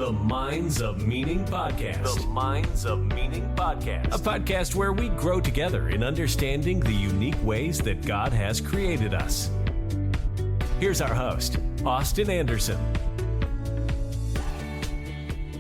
The Minds of Meaning Podcast. The Minds of Meaning Podcast. A podcast where we grow together in understanding the unique ways that God has created us. Here's our host, Austin Anderson.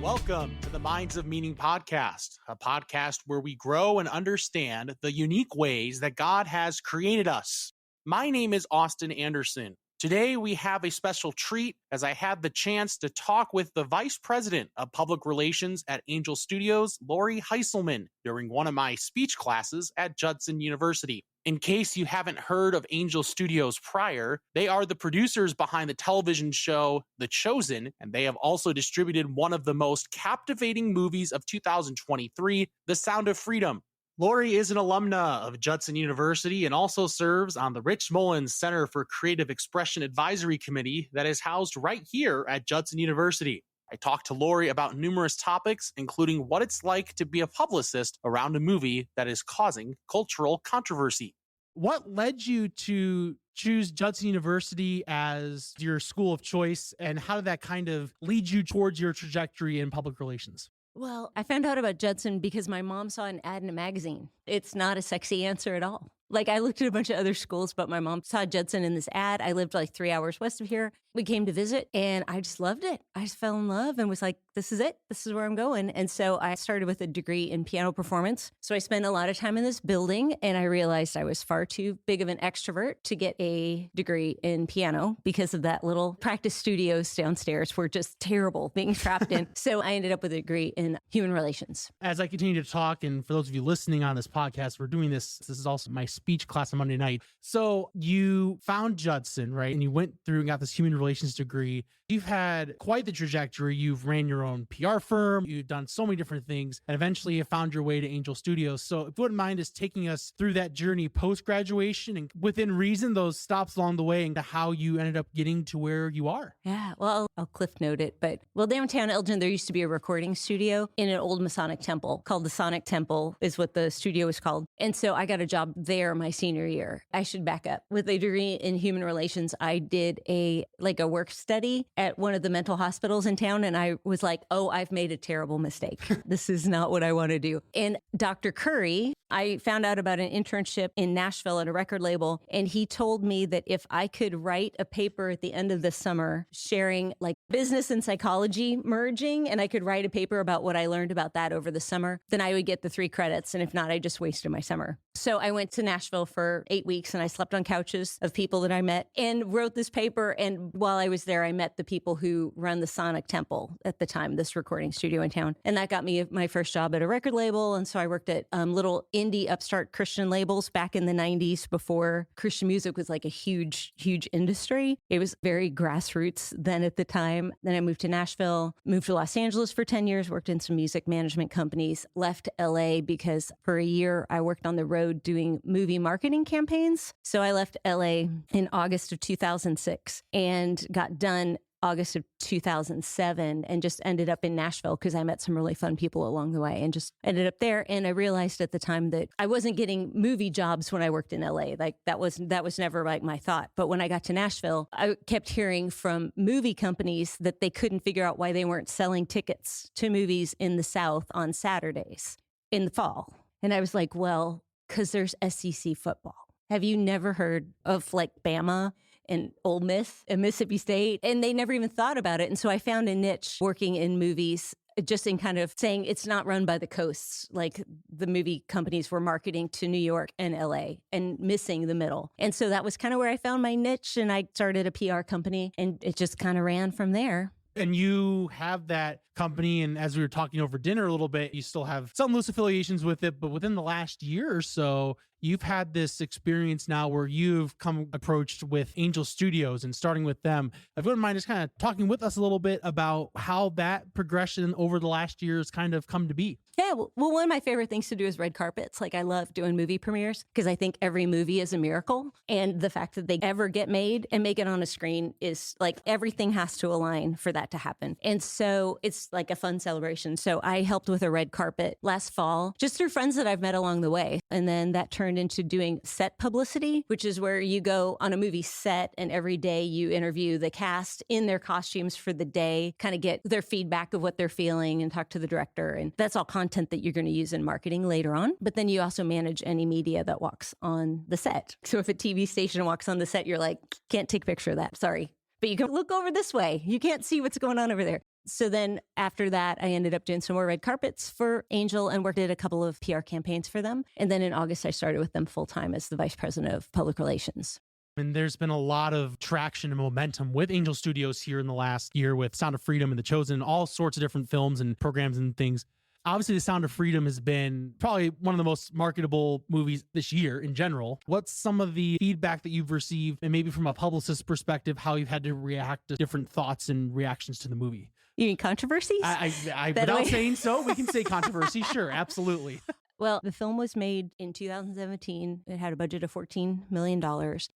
Welcome to the Minds of Meaning Podcast, a podcast where we grow and understand the unique ways that God has created us. My name is Austin Anderson. Today, we have a special treat as I had the chance to talk with the Vice President of Public Relations at Angel Studios, Lori Heiselman, during one of my speech classes at Judson University. In case you haven't heard of Angel Studios prior, they are the producers behind the television show The Chosen, and they have also distributed one of the most captivating movies of 2023, The Sound of Freedom. Lori is an alumna of Judson University and also serves on the Rich Mullins Center for Creative Expression Advisory Committee that is housed right here at Judson University. I talked to Lori about numerous topics, including what it's like to be a publicist around a movie that is causing cultural controversy. What led you to choose Judson University as your school of choice, and how did that kind of lead you towards your trajectory in public relations? Well, I found out about Judson because my mom saw an ad in a magazine. It's not a sexy answer at all. I looked at a bunch of other schools, but my mom saw Judson in this ad. I lived 3 hours west of here. We came to visit and I just loved it. I just fell in love and was like, this is it. This is where I'm going. And so I started with a degree in piano performance. So I spent a lot of time in this building and I realized I was far too big of an extrovert to get a degree in piano because of that little practice studios downstairs were just terrible being trapped in. So I ended up with a degree in human relations. As I continue to talk, and for those of you listening on this podcast, we're doing this. This is also my speech class on Monday night. So you found Judson, right? And you went through and got this human relations degree. You've had quite the trajectory. You've ran your own PR firm. You've done so many different things, and eventually you found your way to Angel Studios. So if you wouldn't mind just taking us through that journey post-graduation and within reason, those stops along the way and how you ended up getting to where you are. Yeah, well, I'll cliff note it. But downtown Elgin, there used to be a recording studio in an old Masonic temple called the Sonic Temple is what the studio was called. And so I got a job there my senior year. I should back up. With a degree in human relations, I did a work study at one of the mental hospitals in town. And I was like, oh, I've made a terrible mistake. This is not what I want to do. And Dr. Curry, I found out about an internship in Nashville at a record label. And he told me that if I could write a paper at the end of the summer sharing business and psychology merging, and I could write a paper about what I learned about that over the summer, then I would get the 3 credits. And if not, I just wasted my summer. So I went to Nashville for 8 weeks and I slept on couches of people that I met and wrote this paper. And while I was there, I met the people who run the Sonic Temple at the time, this recording studio in town. And that got me my first job at a record label. And so I worked at little indie upstart Christian labels back in the 90s before Christian music was a huge, huge industry. It was very grassroots then at the time. Then I moved to Nashville, moved to Los Angeles for 10 years, worked in some music management companies, left LA because for a year I worked on the road doing movie marketing campaigns. So I left LA in August of 2006 and got done August of 2007 and just ended up in Nashville because I met some really fun people along the way and just ended up there. And I realized at the time that I wasn't getting movie jobs when I worked in LA. That was never my thought. But when I got to Nashville, I kept hearing from movie companies that they couldn't figure out why they weren't selling tickets to movies in the South on Saturdays in the fall. And I was like, well, because there's SEC football. Have you never heard of Bama and Ole Miss and Mississippi State? And they never even thought about it. And so I found a niche working in movies, just in kind of saying it's not run by the coasts. The movie companies were marketing to New York and LA and missing the middle. And so that was kind of where I found my niche. And I started a PR company and it just kind of ran from there. And you have that company, and as we were talking over dinner a little bit, you still have some loose affiliations with it, but within the last year or so, you've had this experience now where you've come approached with Angel Studios and starting with them. If you wouldn't mind just kind of talking with us a little bit about how that progression over the last year has kind of come to be. Yeah, well, one of my favorite things to do is red carpets. I love doing movie premieres because I think every movie is a miracle. And the fact that they ever get made and make it on a screen is everything has to align for that to happen. And so it's a fun celebration. So I helped with a red carpet last fall, just through friends that I've met along the way. And then that turned turned into doing set publicity, which is where you go on a movie set and every day you interview the cast in their costumes for the day, kind of get their feedback of what they're feeling and talk to the director. And that's all content that you're going to use in marketing later on. But then you also manage any media that walks on the set. So if a TV station walks on the set, you're like, can't take a picture of that. Sorry. But you can look over this way. You can't see what's going on over there. So then after that, I ended up doing some more red carpets for Angel and worked at a couple of PR campaigns for them. And then in August, I started with them full time as the vice president of public relations. And there's been a lot of traction and momentum with Angel Studios here in the last year with Sound of Freedom and The Chosen and all sorts of different films and programs and things. Obviously, The Sound of Freedom has been probably one of the most marketable movies this year in general. What's some of the feedback that you've received, and maybe from a publicist's perspective, how you've had to react to different thoughts and reactions to the movie? You mean controversies? I without saying so, we can say controversy. Sure, absolutely. Well, the film was made in 2017. It had a budget of $14 million.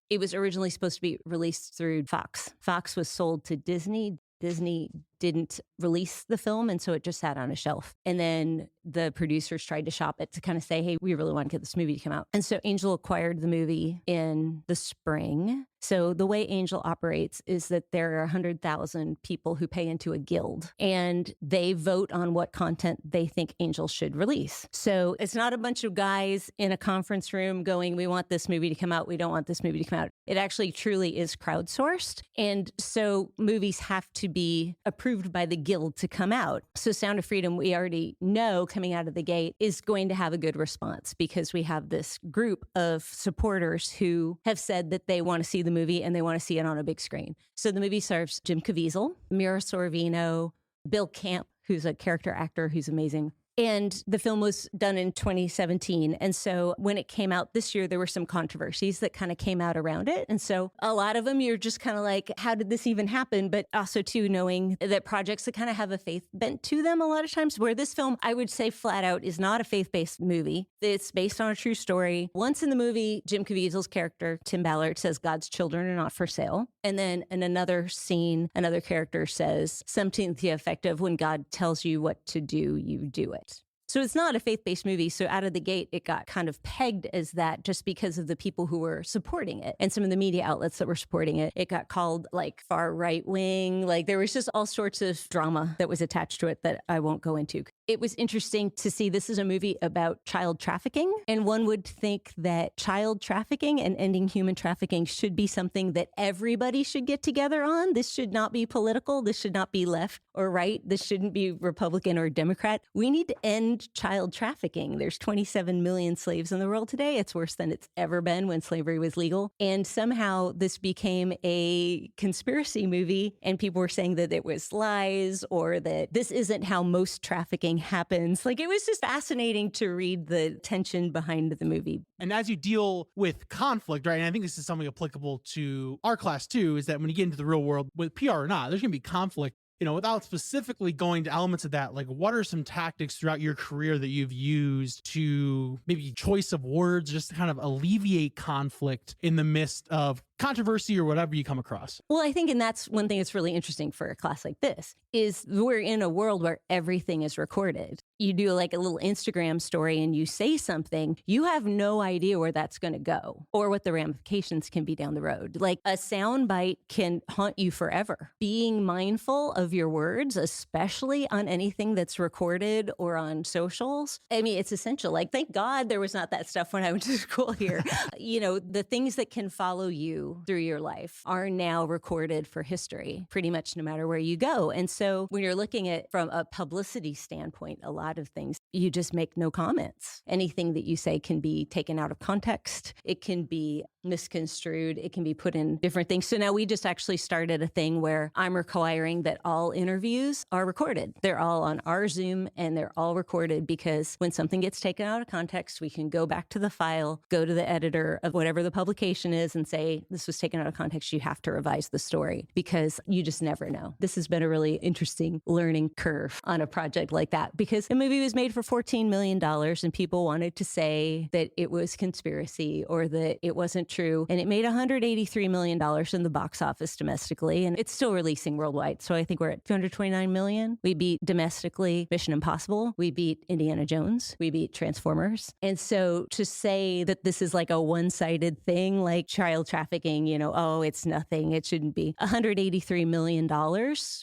It was originally supposed to be released through Fox. Fox was sold to Disney. Disney didn't release the film, and so it just sat on a shelf. And then the producers tried to shop it to kind of say, hey, we really want to get this movie to come out. And so Angel acquired the movie in the spring. So the way Angel operates is that there are 100,000 people who pay into a guild, and they vote on what content they think Angel should release. So it's not a bunch of guys in a conference room going, we want this movie to come out, we don't want this movie to come out. It actually truly is crowdsourced. And so movies have to be approved by the guild to come out. So Sound of Freedom, we already know coming out of the gate, is going to have a good response because we have this group of supporters who have said that they want to see the movie and they want to see it on a big screen. So the movie stars Jim Caviezel, Mira Sorvino, Bill Camp, who's a character actor who's amazing. And the film was done in 2017. And so when it came out this year, there were some controversies that kind of came out around it. And so a lot of them, you're just kind of like, how did this even happen? But also too, knowing that projects that kind of have a faith bent to them a lot of times, where this film, I would say flat out, is not a faith-based movie. It's based on a true story. Once in the movie, Jim Caviezel's character, Tim Ballard, says God's children are not for sale. And then in another scene, another character says something to the effect of, when God tells you what to do, you do it. So it's not a faith-based movie. So out of the gate, it got kind of pegged as that just because of the people who were supporting it and some of the media outlets that were supporting it. It got called like far right wing. Like there was just all sorts of drama that was attached to it that I won't go into. It was interesting to see this is a movie about child trafficking. And one would think that child trafficking and ending human trafficking should be something that everybody should get together on. This should not be political. This should not be left or right. This shouldn't be Republican or Democrat. We need to end child trafficking. There's 27 million slaves in the world today. It's worse than it's ever been when slavery was legal. And somehow this became a conspiracy movie, and people were saying that it was lies or that this isn't how most trafficking happens. Like, it was just fascinating to read the tension behind the movie. And as you deal with conflict, right, and I think this is something applicable to our class too, is that when you get into the real world, with PR or not, there's going to be conflict. You know, without specifically going to elements of that, like what are some tactics throughout your career that you've used to maybe choice of words, just to kind of alleviate conflict in the midst of controversy or whatever you come across? Well, I think, and that's one thing that's really interesting for a class like this, is we're in a world where everything is recorded. You do like a little Instagram story and you say something, you have no idea where that's going to go or what the ramifications can be down the road. Like a sound bite can haunt you forever. Being mindful of your words, especially on anything that's recorded or on socials, I mean, it's essential. Like, thank God there was not that stuff when I went to school here. You know, the things that can follow you through your life are now recorded for history, pretty much no matter where you go. And so when you're looking at from a publicity standpoint, a lot of things, you just make no comments. Anything that you say can be taken out of context. It can be misconstrued. It can be put in different things. So now we just actually started a thing where I'm requiring that all interviews are recorded. They're all on our Zoom and they're all recorded, because when something gets taken out of context, we can go back to the file, go to the editor of whatever the publication is and say, this was taken out of context. You have to revise the story, because you just never know. This has been a really interesting learning curve on a project like that, because the movie was made for $14 million and people wanted to say that it was conspiracy or that it wasn't true. And it made $183 million in the box office domestically, and it's still releasing worldwide. So I think we're at $229 million. We beat domestically Mission Impossible. We beat Indiana Jones. We beat Transformers. And so to say that this is like a one-sided thing, like child trafficking, oh, it's nothing, it shouldn't be. $183 million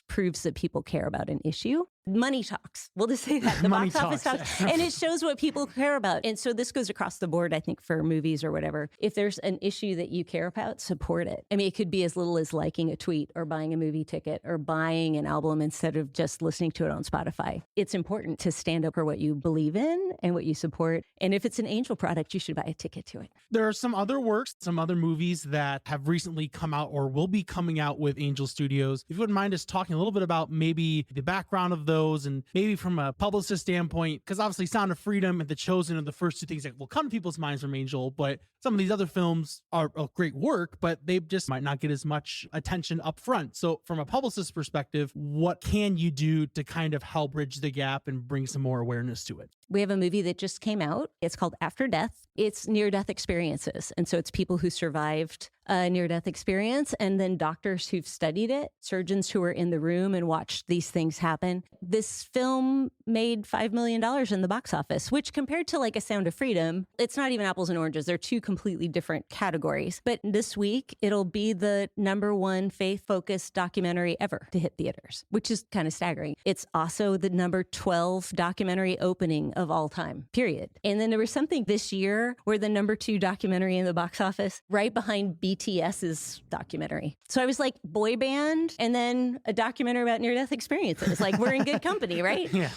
proves that people care about an issue. Money talks. We'll just say that. The box office talks. And it shows what people care about. And so this goes across the board, I think, for movies or whatever. If there's an issue that you care about, support it. I mean, it could be as little as liking a tweet or buying a movie ticket or buying an album instead of just listening to it on Spotify. It's important to stand up for what you believe in and what you support. And if it's an Angel product, you should buy a ticket to it. There are some other works, some other movies that have recently come out or will be coming out with Angel Studios. If you wouldn't mind us talking a little bit about maybe the background of those and maybe from a publicist standpoint, because obviously Sound of Freedom and The Chosen are the first two things that will come to people's minds from Angel, but some of these other films are a great work, but they just might not get as much attention up front. So from a publicist perspective, what can you do to kind of help bridge the gap and bring some more awareness to it? We have a movie that just came out. It's called After Death. It's near-death experiences. And so it's people who survived a near-death experience and then doctors who've studied it, surgeons who were in the room and watched these things happen. This film made $5 million in the box office, which compared to like A Sound of Freedom, it's not even apples and oranges. They're two completely different categories. But this week, it'll be the #1 faith-focused documentary ever to hit theaters, which is kind of staggering. It's also the number 12 documentary opening of all time, period. And then there was something this year where the #2 documentary in the box office, right behind BTS's documentary. So I was like, boy band, and then a documentary about near-death experiences. Like, we're in good company, right? Yeah.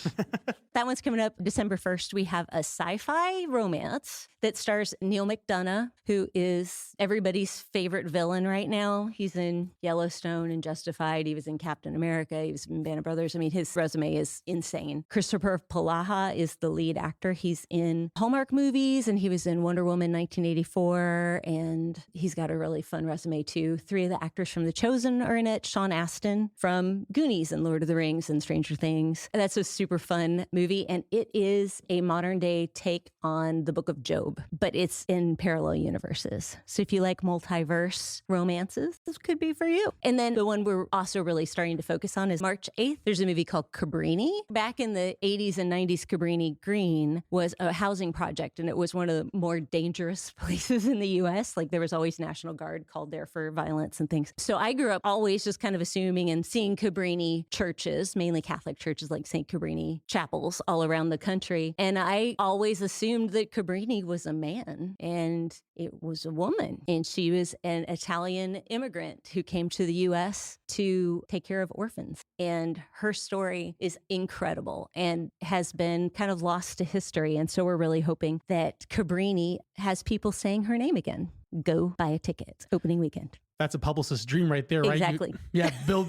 That one's coming up December 1st. We have a sci-fi romance that stars Neil McDonough, who is everybody's favorite villain right now. He's in Yellowstone and Justified. He was in Captain America. He was in Band of Brothers. I mean, his resume is insane. Christopher Polaha is the lead actor. He's in Hallmark movies, and he was in Wonder Woman 1984, and he's got a really fun resume, too. 3 of the actors from The Chosen are in it. Sean Astin from Goonies and Lord of the Rings and Stranger Things. And that's a super fun movie, and it is a modern-day take on the Book of Job, but it's in parallel universes. So if you like multiverse romances, this could be for you. And then the one we're also really starting to focus on is March 8th. There's a movie called Cabrini. Back in the 80s and 90s, Cabrini Green was a housing project, and it was one of the more dangerous places in the U.S. Like, there was always National Guard called there for violence and things. So I grew up always just kind of assuming and seeing Cabrini churches, mainly Catholic churches like St. Cabrini chapels all around the country. And I always assumed that Cabrini was a man and it was a woman. And she was an Italian immigrant who came to the U.S. to take care of orphans. And her story is incredible and has been kind of lost to history. And so we're really hoping that Cabrini has people saying her name again. Go buy a ticket. Opening weekend. That's a publicist's dream right there, right? Exactly.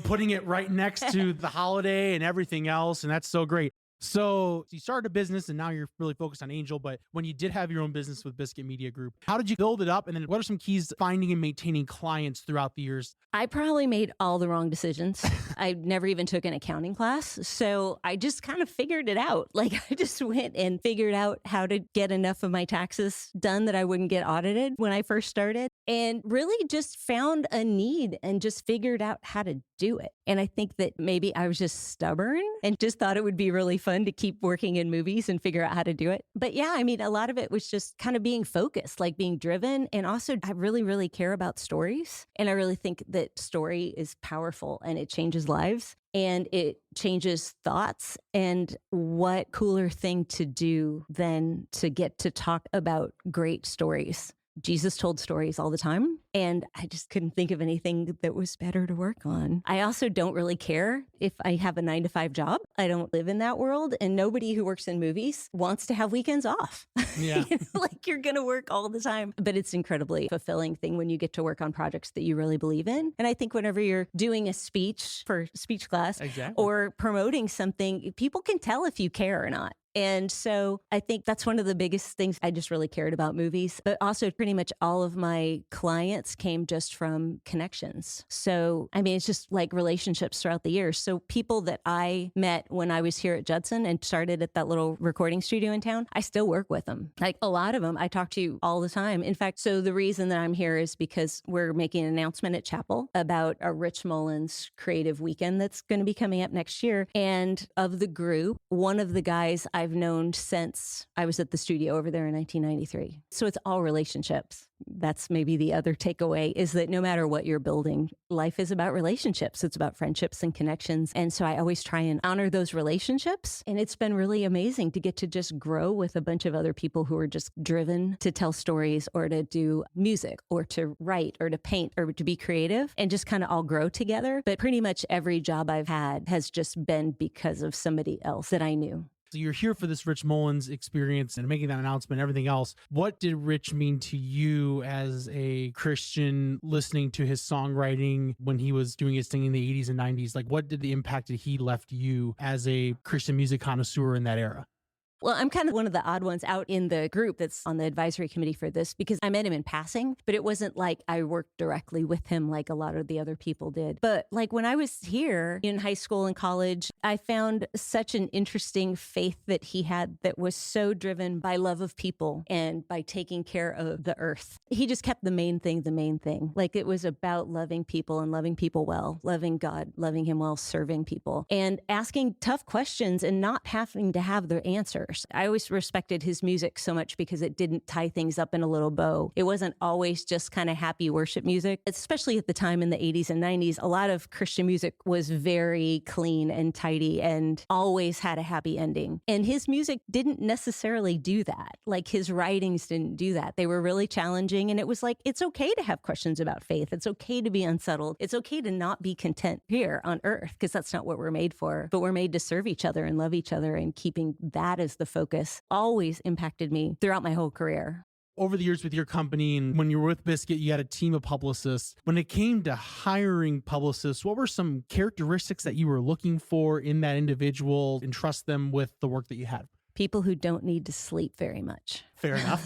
Putting it right next to the holiday and everything else. And that's so great. So you started a business and now you're really focused on Angel, but when you did have your own business with Biscuit Media Group, how did you build it up? And then what are some keys to finding and maintaining clients throughout the years? I probably made all the wrong decisions. I never even took an accounting class. So I just kind of figured it out. Like, I just went and figured out how to get enough of my taxes done that I wouldn't get audited when I first started, and really just found a need and just figured out how to do it. And I think that maybe I was just stubborn and just thought it would be really fun to keep working in movies and figure out how to do it. But yeah, I mean, a lot of it was just kind of being focused, like being driven. And also, I really, really care about stories. And I really think that story is powerful and it changes lives and it changes thoughts. And what cooler thing to do than to get to talk about great stories? Jesus told stories all the time, and I just couldn't think of anything that was better to work on. I also don't really care if I have a 9-to-5 job. I don't live in that world, and nobody who works in movies wants to have weekends off. Yeah. Like, you're going to work all the time. But it's incredibly fulfilling thing when you get to work on projects that you really believe in. And I think whenever you're doing a speech for speech class Exactly. or promoting something, people can tell if you care or not. And so I think that's one of the biggest things. I just really cared about movies, but also pretty much all of my clients came just from connections. So, I mean, it's just like relationships throughout the years. So people that I met when I was here at Judson and started at that little recording studio in town, I still work with them. Like a lot of them I talk to all the time. In fact, so the reason that I'm here is because we're making an announcement at Chapel about a Rich Mullins creative weekend that's going to be coming up next year. And of the group, one of the guys I've known since I was at the studio over there in 1993. So it's all relationships. That's maybe the other takeaway, is that no matter what you're building, life is about relationships. It's about friendships and connections. And so I always try and honor those relationships. And it's been really amazing to get to just grow with a bunch of other people who are just driven to tell stories or to do music or to write or to paint or to be creative and just kind of all grow together. But pretty much every job I've had has just been because of somebody else that I knew. So you're here for this Rich Mullins experience and making that announcement and everything else. What did Rich mean to you as a Christian listening to his songwriting when he was doing his thing in the 80s and 90s? Like, what did the impact that he left you as a Christian music connoisseur in that era? Well, I'm kind of one of the odd ones out in the group that's on the advisory committee for this because I met him in passing, but it wasn't like I worked directly with him like a lot of the other people did. But like when I was here in high school and college, I found such an interesting faith that he had that was so driven by love of people and by taking care of the earth. He just kept the main thing the main thing. Like it was about loving people and loving people well, loving God, loving him well, serving people, and asking tough questions and not having to have the answers. I always respected his music so much because it didn't tie things up in a little bow. It wasn't always just kind of happy worship music, especially at the time in the 80s and 90s. A lot of Christian music was very clean and tidy and always had a happy ending. And his music didn't necessarily do that. Like his writings didn't do that. They were really challenging. And it was like, it's okay to have questions about faith. It's okay to be unsettled. It's okay to not be content here on earth because that's not what we're made for. But we're made to serve each other and love each other, and keeping that as the focus always impacted me throughout my whole career. Over the years with your company and when you were with Biscuit, you had a team of publicists. When it came to hiring publicists, what were some characteristics that you were looking for in that individual and trust them with the work that you had? People who don't need to sleep very much. Fair enough.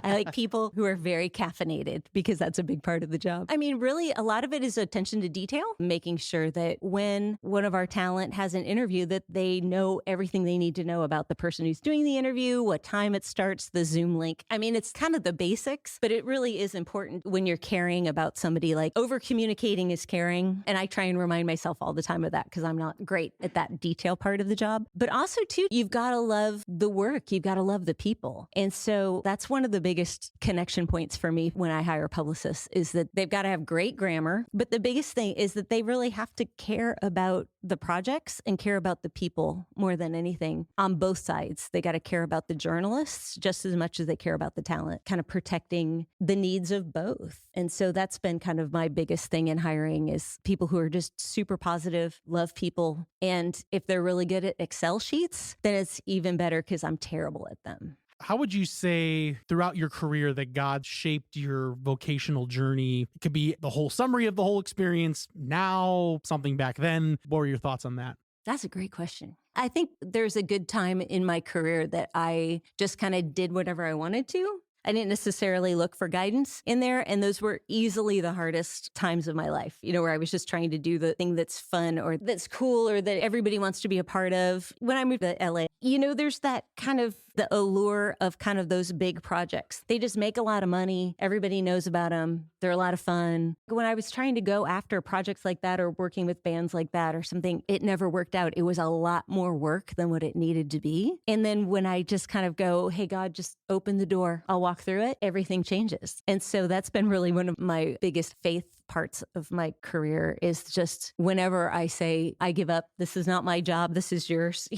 I like people who are very caffeinated because that's a big part of the job. I mean, really, a lot of it is attention to detail, making sure that when one of our talent has an interview, that they know everything they need to know about the person who's doing the interview, what time it starts, the Zoom link. I mean, it's kind of the basics, but it really is important when you're caring about somebody. Like over communicating is caring. And I try and remind myself all the time of that because I'm not great at that detail part of the job. But also, too, you've got to love the work. You've got to love the people. And so that's one of the biggest connection points for me when I hire publicists, is that they've got to have great grammar. But the biggest thing is that they really have to care about the projects and care about the people more than anything on both sides. They got to care about the journalists just as much as they care about the talent, kind of protecting the needs of both. And so that's been kind of my biggest thing in hiring, is people who are just super positive, love people. And if they're really good at Excel sheets, then it's even better because I'm terrible at them. How would you say throughout your career that God shaped your vocational journey? It could be the whole summary of the whole experience, now, something back then. What were your thoughts on that? That's a great question. I think there's a good time in my career that I just kind of did whatever I wanted to. I didn't necessarily look for guidance in there. And those were easily the hardest times of my life, where I was just trying to do the thing that's fun or that's cool or that everybody wants to be a part of. When I moved to LA, there's that kind of the allure of kind of those big projects. They just make a lot of money. Everybody knows about them. They're a lot of fun. When I was trying to go after projects like that or working with bands like that or something, it never worked out. It was a lot more work than what it needed to be. And then when I just kind of go, hey, God, just open the door, I'll walk through it, everything changes. And so that's been really one of my biggest faith parts of my career, is just whenever I say, I give up, this is not my job, this is yours,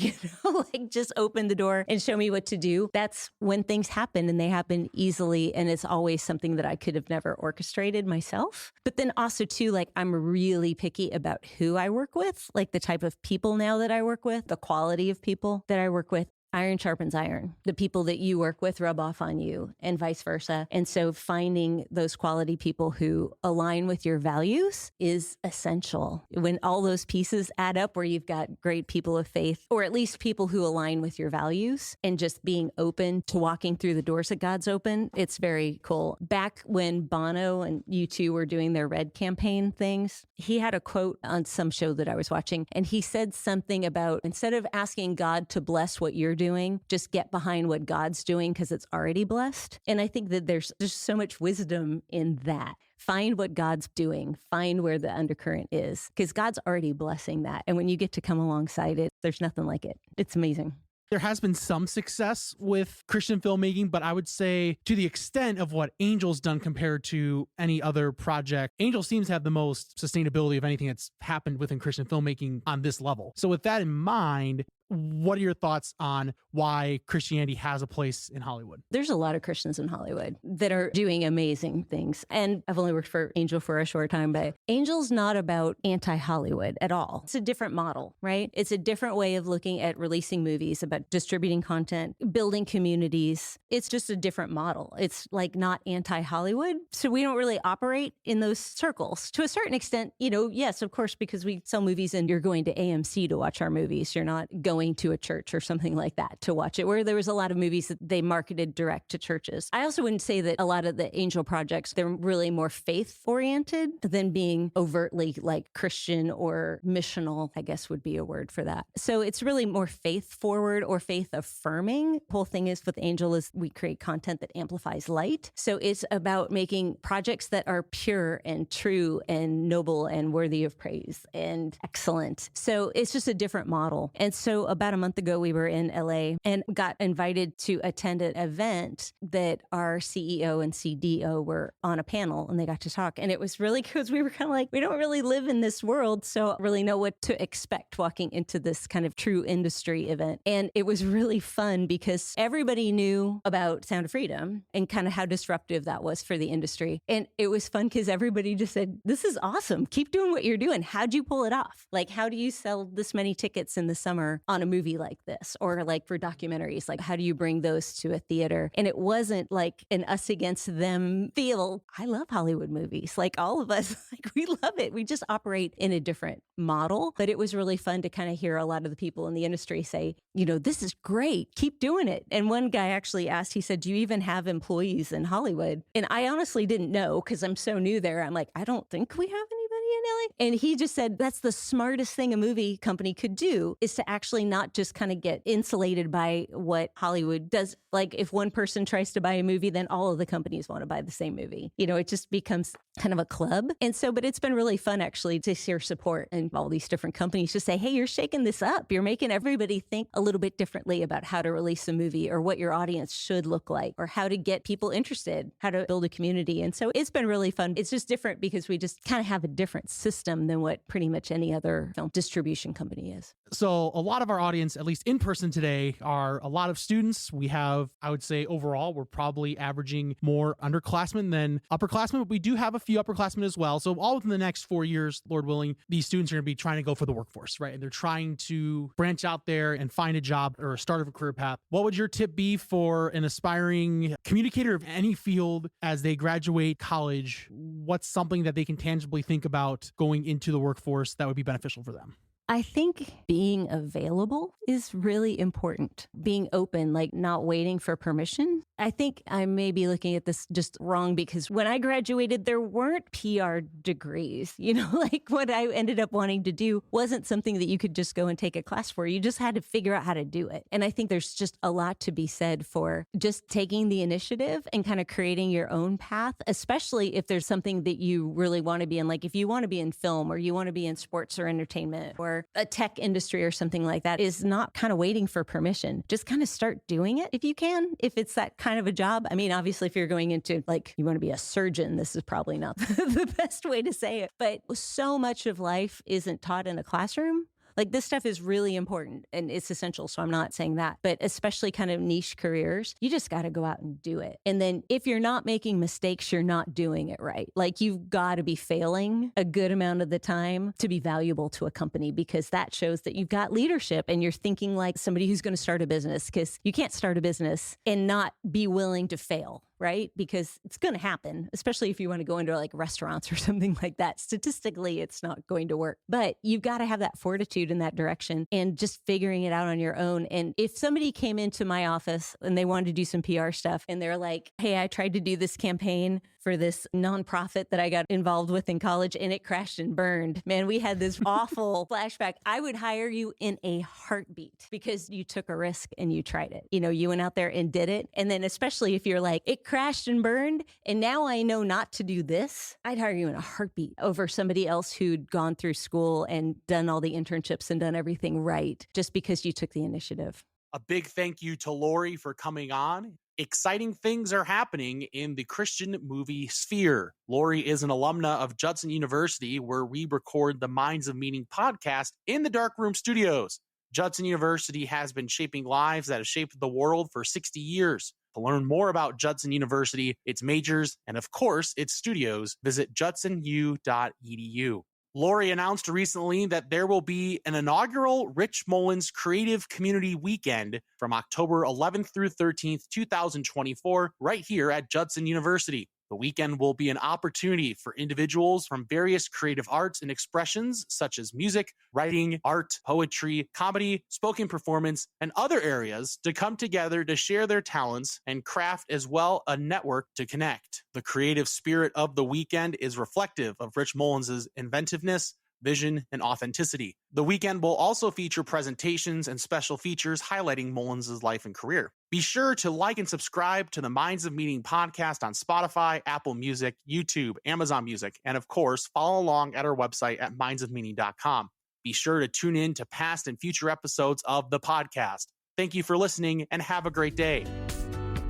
like just open the door and show me what to do. That's when things happen, and they happen easily. And it's always something that I could have never orchestrated myself. But then also too, like I'm really picky about who I work with, like the type of people now that I work with, the quality of people that I work with. iron sharpens iron. The people that you work with rub off on you and vice versa. And so finding those quality people who align with your values is essential. When all those pieces add up where you've got great people of faith, or at least people who align with your values, and just being open to walking through the doors that God's open, it's very cool. Back when Bono and U2 were doing their Red campaign things, he had a quote on some show that I was watching, and he said something about, instead of asking God to bless what you're doing, just get behind what God's doing because it's already blessed. And I think that there's so much wisdom in that. Find what God's doing. Find where the undercurrent is, because God's already blessing that. And when you get to come alongside it, there's nothing like it. It's amazing. There has been some success with Christian filmmaking, but I would say to the extent of what Angel's done compared to any other project, Angel seems to have the most sustainability of anything that's happened within Christian filmmaking on this level. So with that in mind, what are your thoughts on why Christianity has a place in Hollywood? There's a lot of Christians in Hollywood that are doing amazing things. And I've only worked for Angel for a short time, but Angel's not about anti-Hollywood at all. It's a different model, right? It's a different way of looking at releasing movies, about distributing content, building communities. It's just a different model. It's like not anti-Hollywood. So we don't really operate in those circles. To a certain extent, yes, of course, because we sell movies and you're going to AMC to watch our movies. You're not going to a church or something like that to watch it, where there was a lot of movies that they marketed direct to churches. I also wouldn't say that a lot of the Angel projects, they're really more faith-oriented than being overtly like Christian or missional, I guess would be a word for that. So it's really more faith-forward or faith-affirming. The whole thing is with Angel is we create content that amplifies light. So it's about making projects that are pure and true and noble and worthy of praise and excellent. So it's just a different model. And so about a month ago, we were in LA and got invited to attend an event that our CEO and CDO were on a panel, and they got to talk. And it was really good because we were kind of like, we don't really live in this world, so really know what to expect walking into this kind of true industry event. And it was really fun because everybody knew about Sound of Freedom and kind of how disruptive that was for the industry. And it was fun because everybody just said, this is awesome. Keep doing what you're doing. How'd you pull it off? Like, how do you sell this many tickets in the summer on a movie like this? Or like for documentaries, like how do you bring those to a theater? And it wasn't like an us against them feel. I love Hollywood movies. Like all of us, like we love it. We just operate in a different model. But it was really fun to kind of hear a lot of the people in the industry say, this is great. Keep doing it. And one guy actually asked, he said, do you even have employees in Hollywood? And I honestly didn't know because I'm so new there. I'm like, I don't think we have anybody in LA. And he just said, that's the smartest thing a movie company could do, is to actually not just kind of get insulated by what Hollywood does. Like if one person tries to buy a movie, then all of the companies want to buy the same movie. It just becomes kind of a club. And so, but it's been really fun actually to see your support and all these different companies to say, hey, you're shaking this up. You're making everybody think a little bit differently about how to release a movie or what your audience should look like or how to get people interested, how to build a community. And so it's been really fun. It's just different because we just kind of have a different system than what pretty much any other film distribution company is. So a lot of our audience, at least in person today, are a lot of students. We have, I would say overall, we're probably averaging more underclassmen than upperclassmen, but we do have a few upperclassmen as well. So all within the next 4 years, Lord willing, these students are going to be trying to go for the workforce, right? And they're trying to branch out there and find a job or a start of a career path. What would your tip be for an aspiring communicator of any field as they graduate college? What's something that they can tangibly think about going into the workforce that would be beneficial for them? I think being available is really important. Being open, like not waiting for permission. I think I may be looking at this just wrong because when I graduated, there weren't PR degrees. Like what I ended up wanting to do wasn't something that you could just go and take a class for. You just had to figure out how to do it. And I think there's just a lot to be said for just taking the initiative and kind of creating your own path, especially if there's something that you really want to be in. Like if you want to be in film or you want to be in sports or entertainment or a tech industry or something like that, is not kind of waiting for permission. Just kind of start doing it if you can, if it's that kind of a job. I mean, obviously, if you're going into like, you want to be a surgeon, this is probably not the best way to say it. But so much of life isn't taught in a classroom. Like this stuff is really important and it's essential. So I'm not saying that, but especially kind of niche careers, you just got to go out and do it. And then if you're not making mistakes, you're not doing it right. Like you've got to be failing a good amount of the time to be valuable to a company, because that shows that you've got leadership and you're thinking like somebody who's going to start a business, because you can't start a business and not be willing to fail, right? Because it's going to happen, especially if you want to go into like restaurants or something like that. Statistically, it's not going to work, but you've got to have that fortitude in that direction and just figuring it out on your own. And if somebody came into my office and they wanted to do some PR stuff and they're like, hey, I tried to do this campaign for this nonprofit that I got involved with in college and it crashed and burned. Man, we had this awful flashback. I would hire you in a heartbeat because you took a risk and you tried it. You know, you went out there and did it. And then especially if you're like, it crashed and burned and now I know not to do this, I'd hire you in a heartbeat over somebody else who'd gone through school and done all the internships and done everything right just because you took the initiative. A big thank you to Lori for coming on. Exciting things are happening in the Christian movie sphere. Lori is an alumna of Judson University, where we record the Minds of Meaning podcast in the Darkroom Studios. Judson University has been shaping lives that have shaped the world for 60 years. To learn more about Judson University, its majors, and of course, its studios, visit judsonu.edu. Lori announced recently that there will be an inaugural Rich Mullins Creative Community Weekend from October 11th through 13th, 2024, right here at Judson University. The weekend will be an opportunity for individuals from various creative arts and expressions such as music, writing, art, poetry, comedy, spoken performance, and other areas to come together to share their talents and craft as well a network to connect. The creative spirit of the weekend is reflective of Rich Mullins' inventiveness, vision, and authenticity. The weekend will also feature presentations and special features highlighting Mullins' life and career. Be sure to like and subscribe to the Minds of Meaning podcast on Spotify, Apple Music, YouTube, Amazon Music, and of course, follow along at our website at mindsofmeaning.com. Be sure to tune in to past and future episodes of the podcast. Thank you for listening and have a great day.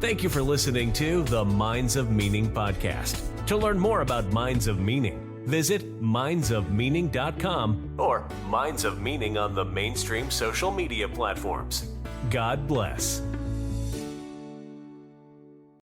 Thank you for listening to the Minds of Meaning podcast. To learn more about Minds of Meaning, visit mindsofmeaning.com or Minds of Meaning on the mainstream social media platforms. God bless.